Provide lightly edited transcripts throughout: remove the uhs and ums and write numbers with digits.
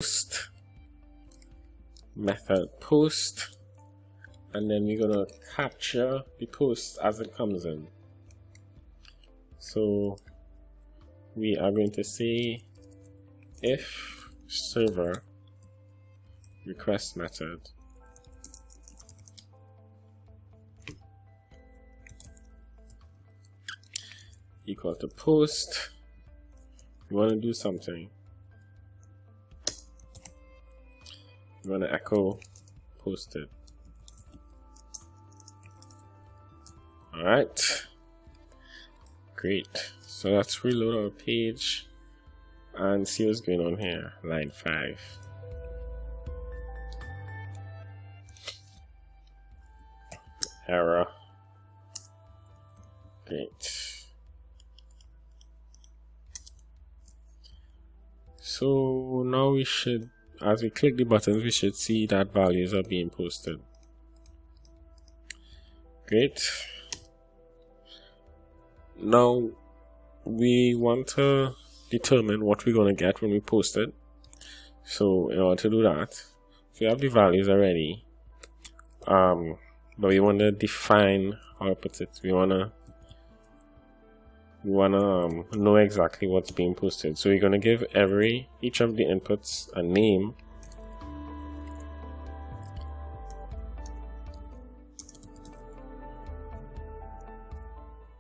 post method post, and then we're gonna capture the post as it comes in. So we are going to say if server request method equal to post. We want to do something. We want to echo posted. All right, great. So let's reload our page and see what's going on here. Line 5. Error. Great. So now we should, as we click the buttons, we should see that values are being posted. Great. Now we want to determine what we're going to get when we post it. So in order to do that, we have the values already, but we want to define how to put it. We wanna know exactly what's being posted. So we're gonna give each of the inputs a name.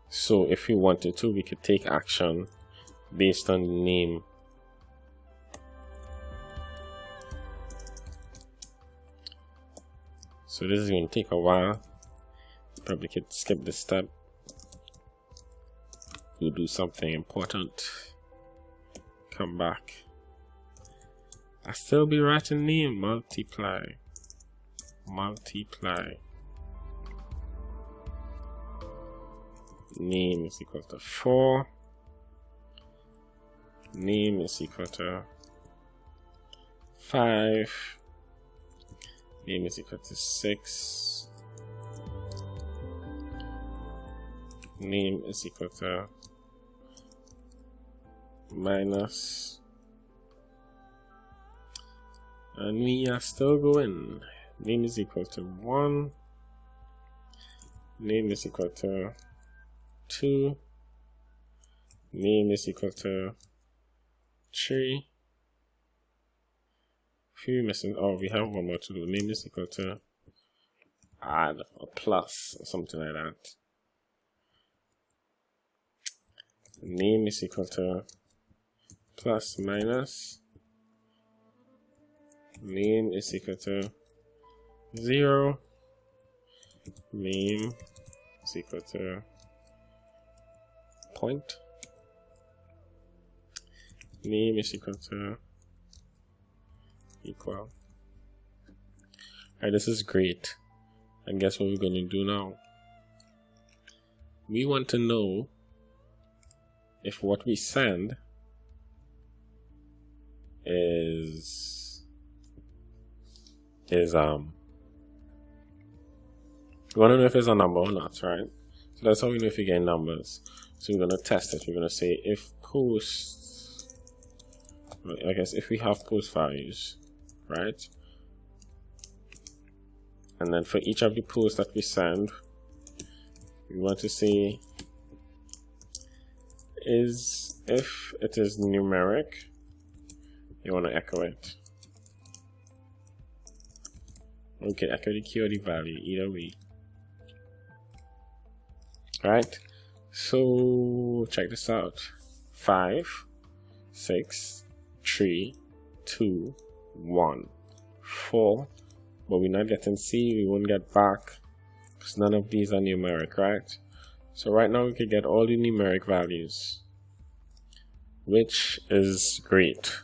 So if we wanted to, we could take action based on the name. So this is going to take a while. Probably could skip this step. We'll do something important. Come back. I still be writing name. Multiply. Name is equal to 4. Name is equal to 5. Name is equal to 6. Name is equal to minus. And we are still going. Name is equal to 1. Name is equal to 2. Name is equal to 3. Few missing. Oh, we have one more to do. Name is equal to add or plus or something like that. Name is equal to plus minus. Name is equal to 0. Name is equal to point. Name is equal to equal. Alright, this is great. And guess what we're going to do now? We want to know if what we send is we want to know if it's a number or not, right? So that's how we know if we get numbers. So we're going to test it. We're going to say if post, I guess if we have post values, right? And then for each of the posts that we send, we want to say if it is numeric, you want to echo it. Okay, echo the key or the value, either way. Alright, so check this out. 5, 6, 3, 2, 1, 4. But we're not getting C, we won't get back because none of these are numeric, right? So right now we can get all the numeric values, which is great.